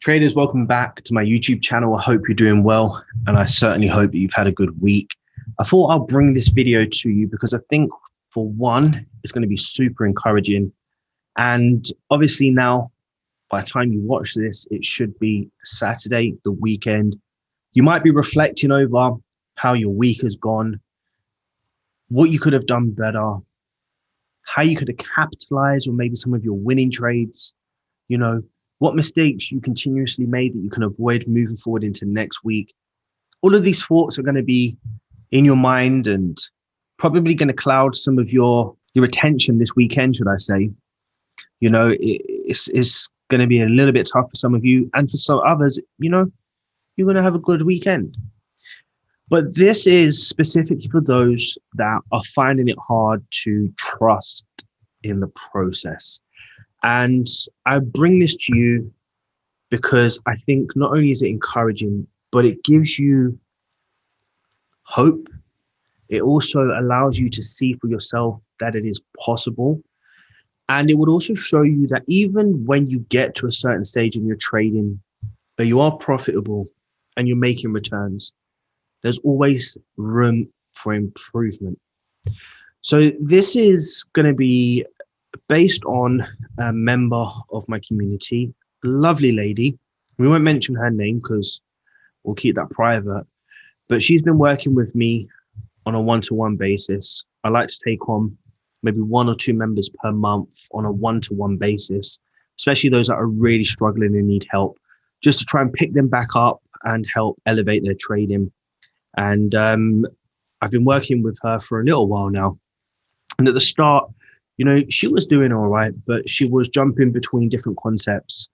Traders, welcome back to my YouTube channel. I hope you're doing well, and I certainly hope that you've had a good week. I thought I'll bring this video to you because I think, for one, it's going to be super encouraging. And obviously now, by the time you watch this, it should be Saturday, the weekend. You might be reflecting over how your week has gone, what you could have done better, how you could have capitalized on maybe some of your winning trades, what mistakes you continuously made that you can avoid moving forward into next week. All of these thoughts are going to be in your mind and probably going to cloud some of your attention this weekend, should I say. It's going to be a little bit tough for some of you, and for some others, you're going to have a good weekend. But this is specifically for those that are finding it hard to trust in the process. And I bring this to you because I think not only is it encouraging, but it gives you hope. It also allows you to see for yourself that it is possible. And it would also show you that even when you get to a certain stage in your trading, that you are profitable and you're making returns, there's always room for improvement. So this is going to be based on a member of my community, a lovely lady. We won't mention her name because we'll keep that private, but she's been working with me on a one-to-one basis. I like to take on maybe one or two members per month on a one-to-one basis, especially those that are really struggling and need help, just to try and pick them back up and help elevate their trading. And I've been working with her for a little while now. And at the start, she was doing all right, but she was jumping between different concepts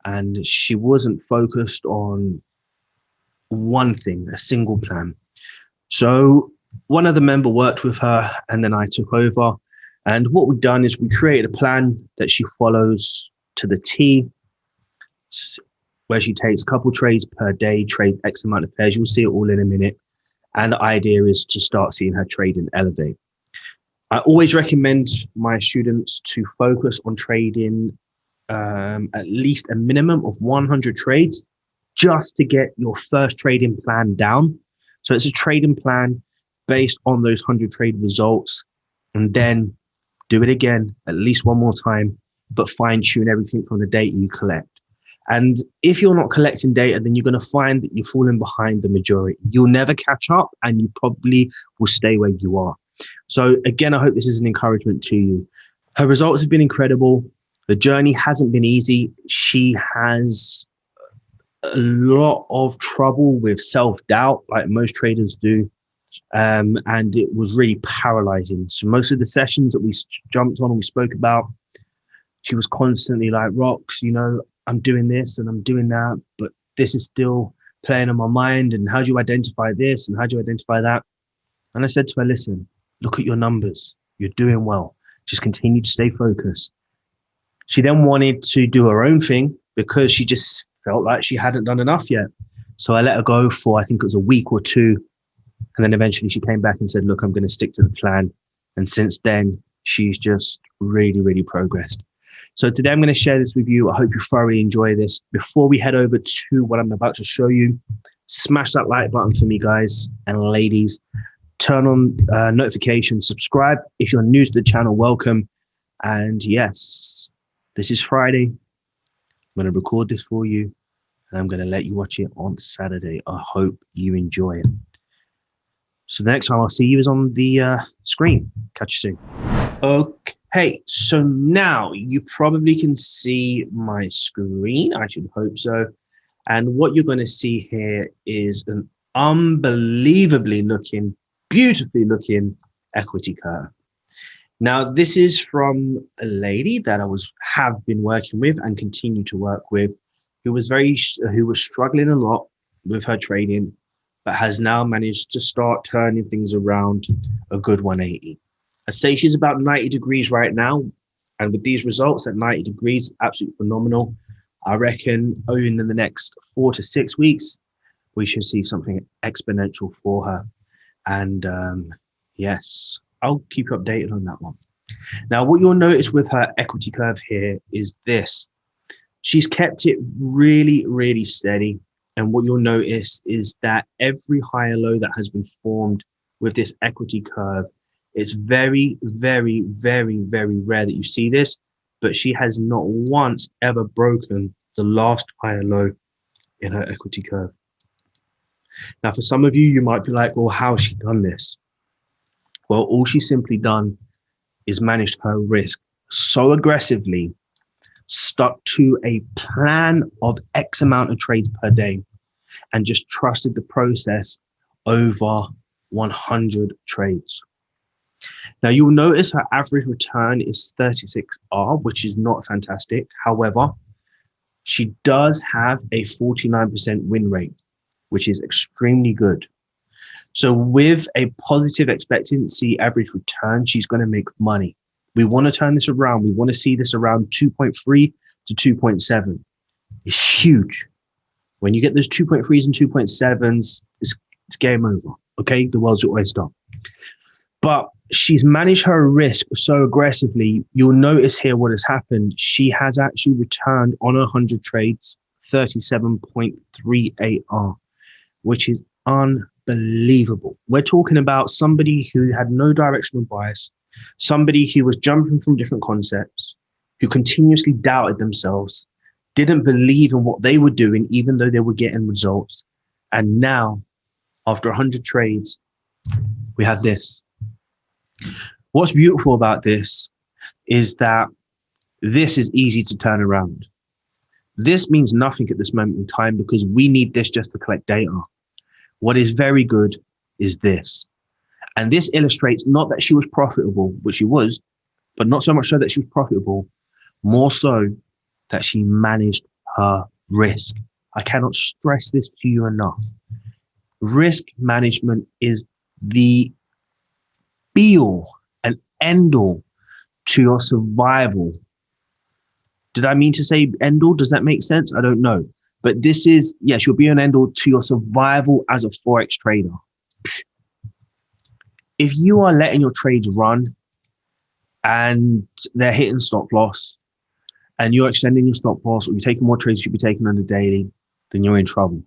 and she wasn't focused on one thing, a single plan. So one other member worked with her and then I took over. And what we've done is we created a plan that she follows to the T, where she takes a couple trades per day, trades X amount of pairs. You'll see it all in a minute. And the idea is to start seeing her trading elevate. I always recommend my students to focus on trading at least a minimum of 100 trades just to get your first trading plan down. So it's a trading plan based on those 100 trade results, and then do it again at least one more time, but fine tune everything from the data you collect. And if you're not collecting data, then you're going to find that you're falling behind the majority. You'll never catch up and you probably will stay where you are. So again, I hope this is an encouragement to you. Her results have been incredible. The journey hasn't been easy. She has a lot of trouble with self-doubt, like most traders do. And it was really paralyzing. So most of the sessions that we jumped on and we spoke about, she was constantly like, Rox, I'm doing this and I'm doing that, but this is still playing on my mind. And how do you identify this? And how do you identify that? And I said to her, listen, look at your numbers. You're doing well. Just continue to stay focused. She then wanted to do her own thing because she just felt like she hadn't done enough yet. So I let her go for, I think it was a week or two. And then eventually she came back and said, look, I'm going to stick to the plan. And since then, she's just really, really progressed. So today I'm going to share this with you. I hope you thoroughly enjoy this. Before we head over to what I'm about to show you, smash that like button for me, guys and ladies. Turn on notifications, subscribe. If you're new to the channel, welcome. And yes, this is Friday. I'm going to record this for you and I'm going to let you watch it on Saturday. I hope you enjoy it. So the next time I'll see you is on the screen. Catch you soon. Okay, so now you probably can see my screen. I should hope so. And what you're going to see here is an unbelievably looking, beautifully looking equity curve. Now, this is from a lady that I have been working with and continue to work with, who was struggling a lot with her trading, but has now managed to start turning things around a good 180. I say she's about 90 degrees right now. And with these results at 90 degrees, absolutely phenomenal. I reckon in the next 4 to 6 weeks, we should see something exponential for her. And yes, I'll keep you updated on that one. Now, what you'll notice with her equity curve here is this. She's kept it really, really steady. And what you'll notice is that every higher low that has been formed with this equity curve, it's very, very, very, very rare that you see this, but she has not once ever broken the last higher low in her equity curve. Now, for some of you, you might be like, well, how has she done this? Well, all she's simply done is managed her risk so aggressively, stuck to a plan of X amount of trades per day, and just trusted the process over 100 trades. Now, you'll notice her average return is 36R, which is not fantastic. However, she does have a 49% win rate, which is extremely good. So with a positive expectancy average return, she's going to make money. We want to turn this around. We want to see this around 2.3 to 2.7. It's huge. When you get those 2.3s and 2.7s, it's game over. Okay, the world's your oyster. But she's managed her risk so aggressively. You'll notice here what has happened. She has actually returned on 100 trades 37.38R, which is unbelievable. We're talking about somebody who had no directional bias, somebody who was jumping from different concepts, who continuously doubted themselves, didn't believe in what they were doing, even though they were getting results. And now, after 100 trades, we have this. What's beautiful about this is that this is easy to turn around. This means nothing at this moment in time because we need this just to collect data. What is very good is this. And this illustrates not that she was profitable, which she was, but not so much so that she was profitable, more so that she managed her risk. I cannot stress this to you enough. Risk management is the be-all and end-all to your survival. Did I mean to say end-all? Does that make sense? I don't know. But this is, yes, you'll be an end-all to your survival as a Forex trader. If you are letting your trades run and they're hitting stop loss and you're extending your stop loss or you're taking more trades you should be taking on the daily, then you're in trouble.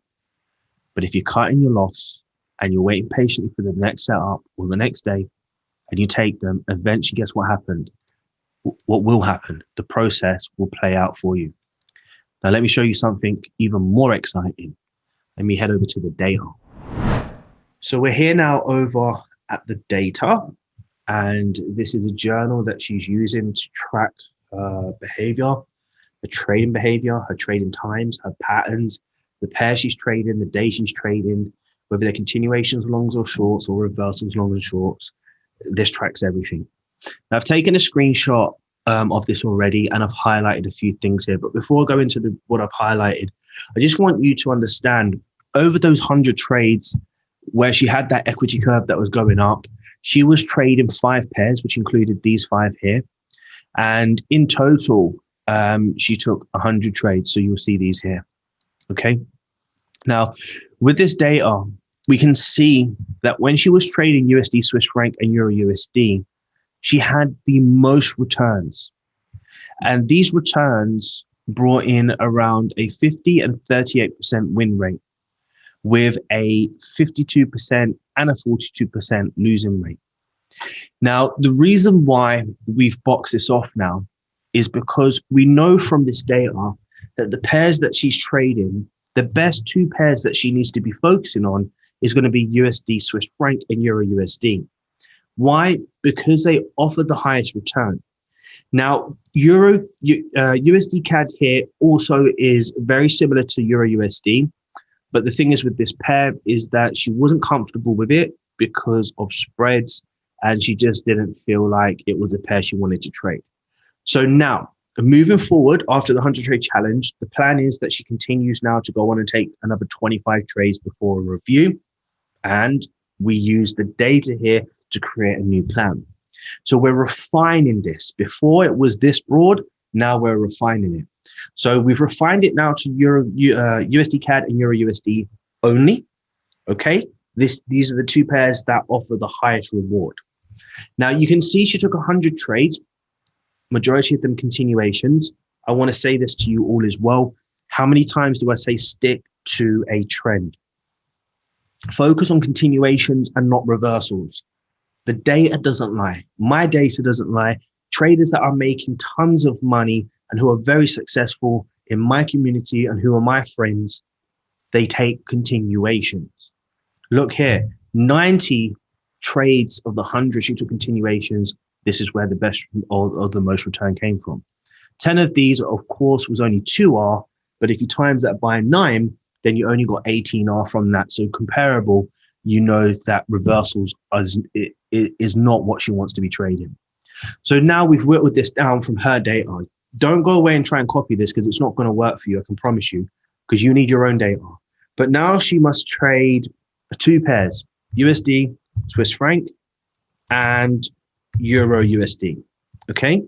But if you're cutting your loss and you're waiting patiently for the next setup or the next day and you take them, eventually guess what happened? What will happen? The process will play out for you. Now, let me show you something even more exciting. Let me head over to the data. So we're here now over at the data, and this is a journal that she's using to track her behavior, her trading behavior, her trading times, her patterns, the pair she's trading, the day she's trading, whether they're continuations, longs or shorts, or reversals, longs and shorts. This tracks everything. Now, I've taken a screenshot of this already, and I've highlighted a few things here. But before I go into what I've highlighted, I just want you to understand over those 100 trades where she had that equity curve that was going up, she was trading 5 pairs, which included these 5 here. And in total, she took 100 trades. So you'll see these here. Okay. Now, with this data, we can see that when she was trading USD, Swiss franc, and Euro USD, she had the most returns. And these returns brought in around a 50 and 38% win rate with a 52% and a 42% losing rate. Now, the reason why we've boxed this off now is because we know from this data that the pairs that she's trading, the best 2 pairs that she needs to be focusing on is going to be USD, Swiss franc, and Euro USD. Why? Because they offer the highest return. Now, USD CAD here also is very similar to Euro USD. But the thing is with this pair is that she wasn't comfortable with it because of spreads, and she just didn't feel like it was a pair she wanted to trade. So now, moving forward after the 100 trade challenge, the plan is that she continues now to go on and take another 25 trades before a review. And we use the data here to create a new plan. So we're refining this. Before it was this broad, now we're refining it. So we've refined it now to USD CAD and Euro USD only. Okay, these are the 2 pairs that offer the highest reward. Now you can see she took 100 trades, majority of them continuations. I want to say this to you all as well. How many times do I say stick to a trend? Focus on continuations and not reversals. The data doesn't lie. My data doesn't lie. Traders that are making tons of money and who are very successful in my community and who are my friends, they take continuations. Look here, 90 trades of the 100 she took continuations. This is where the best or the most return came from. 10 of these, of course, was only 2R, but if you times that by 9, then you only got 18R from that. So comparable, you know that reversals is not what she wants to be trading. So now we've whittled this down from her data. Don't go away and try and copy this because it's not going to work for you, I can promise you, because you need your own data. But now she must trade 2 pairs, USD, Swiss franc, and Euro USD. Okay.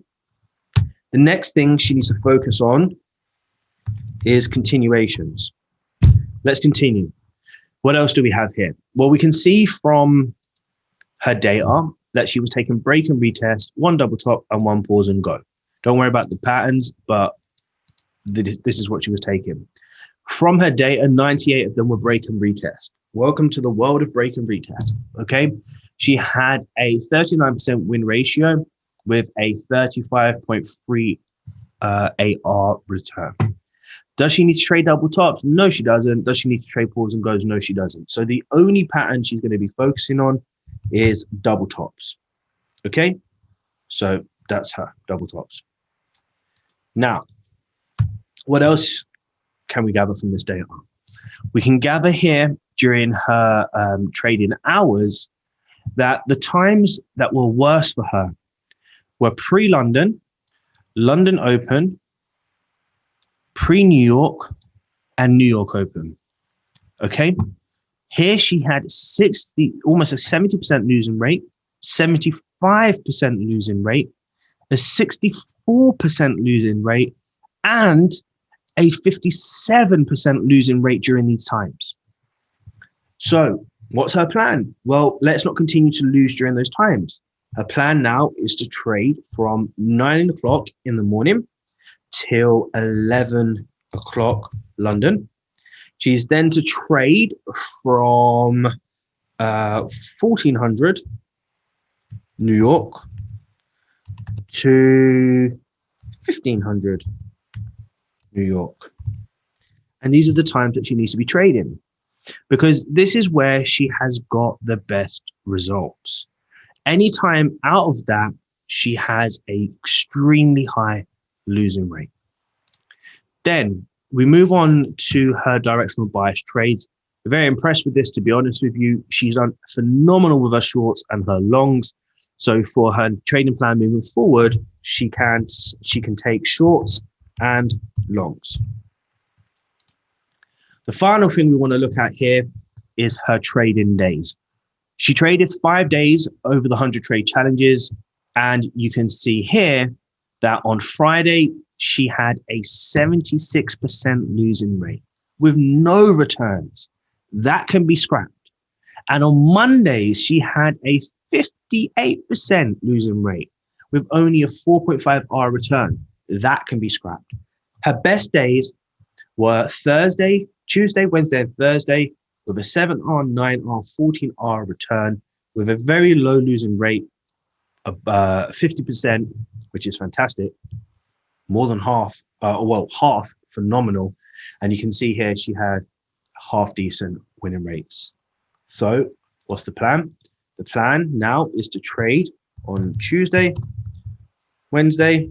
The next thing she needs to focus on is continuations. Let's continue. What else do we have here? Well, we can see from her data that she was taking break and retest, 1 double top and 1 pause and go. Don't worry about the patterns, but this is what she was taking. From her data, 98 of them were break and retest. Welcome to the world of break and retest. Okay. She had a 39% win ratio with a 35.3 AR return. Does she need to trade double tops? No, she doesn't. Does she need to trade pause and goes? No, she doesn't. So the only pattern she's going to be focusing on is double tops. Okay. So that's her, double tops. Now, what else can we gather from this data? We can gather here during her trading hours that the times that were worse for her were pre-London, London Open, pre-New York, and New York Open. Okay. Here she had almost a 70% losing rate, 75% losing rate, a 64% losing rate, and a 57% losing rate during these times. So what's her plan? Well, let's not continue to lose during those times. Her plan now is to trade from 9 o'clock in the morning till 11 o'clock London. She's then to trade from 1400 New York to 1500 New York. And these are the times that she needs to be trading because this is where she has got the best results. Anytime out of that, she has an extremely high losing rate. Then we move on to her directional bias trades. We're very impressed with this, to be honest with you. She's done phenomenal with her shorts and her longs. So for her trading plan moving forward, she can take shorts and longs. The final thing we want to look at here is her trading days. She traded 5 days over the 100 trade challenges. And you can see here that on Friday, she had a 76% losing rate with no returns. That can be scrapped. And on Mondays, she had a 58% losing rate with only a 4.5R return. That can be scrapped. Her best days were Tuesday, Wednesday, and Thursday with a 7R, 9R, 14R return with a very low losing rate of 50%, which is fantastic. More than half, half phenomenal. And you can see here she had half decent winning rates. So what's the plan? The plan now is to trade on Tuesday, Wednesday,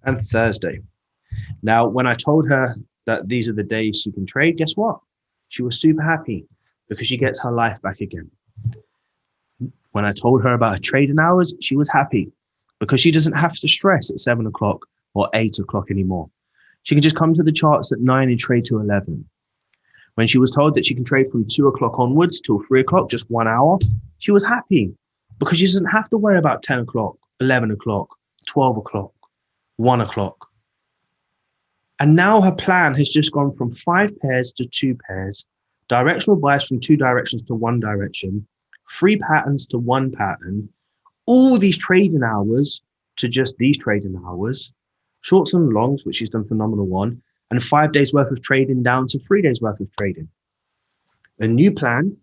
and Thursday. Now, when I told her that these are the days she can trade, guess what? She was super happy because she gets her life back again. When I told her about her trading hours, she was happy because she doesn't have to stress at 7 o'clock or 8 o'clock anymore. She can just come to the charts at 9 and trade to 11. When she was told that she can trade from 2 o'clock onwards till 3 o'clock, just 1 hour, she was happy because she doesn't have to worry about 10 o'clock, 11 o'clock, 12 o'clock, 1 o'clock. And now her plan has just gone from 5 pairs to 2 pairs, directional bias from 2 directions to 1 direction, 3 patterns to 1 pattern, all these trading hours to just these trading hours, Shorts and longs, which she's done phenomenal on, and 5 days worth of trading down to 3 days worth of trading. A new plan,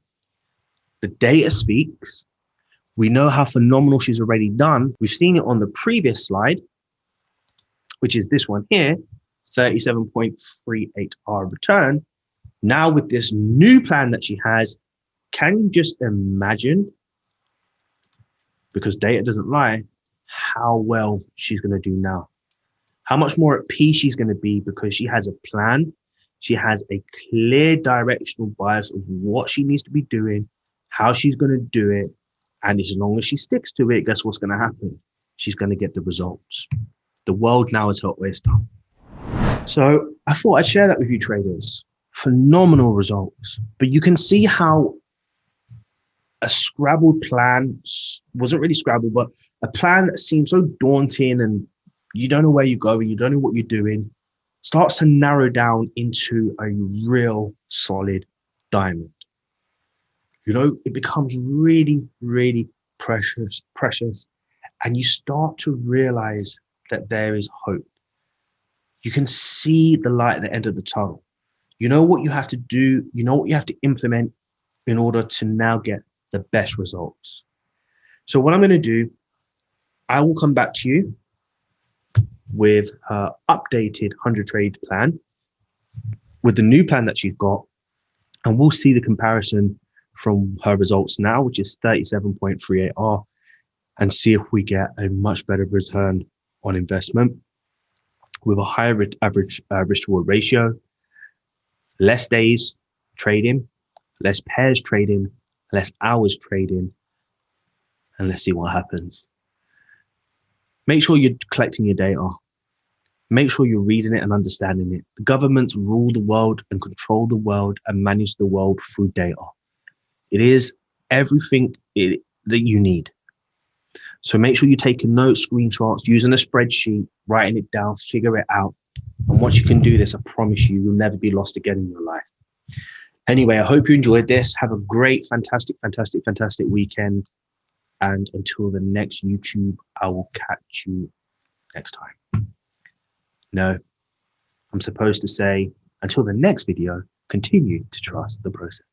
the data speaks. We know how phenomenal she's already done. We've seen it on the previous slide, which is this one here, 37.38R return. Now with this new plan that she has, can you just imagine, because data doesn't lie, how well she's going to do now? How much more at peace she's going to be because she has a plan. She has a clear directional bias of what she needs to be doing, how she's going to do it. And as long as she sticks to it, guess what's going to happen? She's going to get the results. The world now is her oyster. So I thought I'd share that with you traders. Phenomenal results. But you can see how a scrabbled plan wasn't really scrabbled, but a plan that seems so daunting and you don't know where you're going, you don't know what you're doing, starts to narrow down into a real solid diamond. You know, it becomes really, really precious. And you start to realize that there is hope. You can see the light at the end of the tunnel. You know what you have to do. You know what you have to implement in order to now get the best results. So what I'm going to do, I will come back to you with her updated 100 trade plan, with the new plan that she's got, and we'll see the comparison from her results now, which is 37.38R, and see if we get a much better return on investment with a higher average risk reward ratio, less days trading, less pairs trading, less hours trading, and let's see what happens. Make sure you're collecting your data. Make sure you're reading it and understanding it. The governments rule the world and control the world and manage the world through data. It is everything that you need. So make sure you're taking notes, screenshots, using a spreadsheet, writing it down, figure it out. And once you can do this, I promise you, you'll never be lost again in your life. Anyway, I hope you enjoyed this. Have a great, fantastic weekend. And until the next YouTube, I will catch you next time. No, I'm supposed to say, until the next video, continue to trust the process.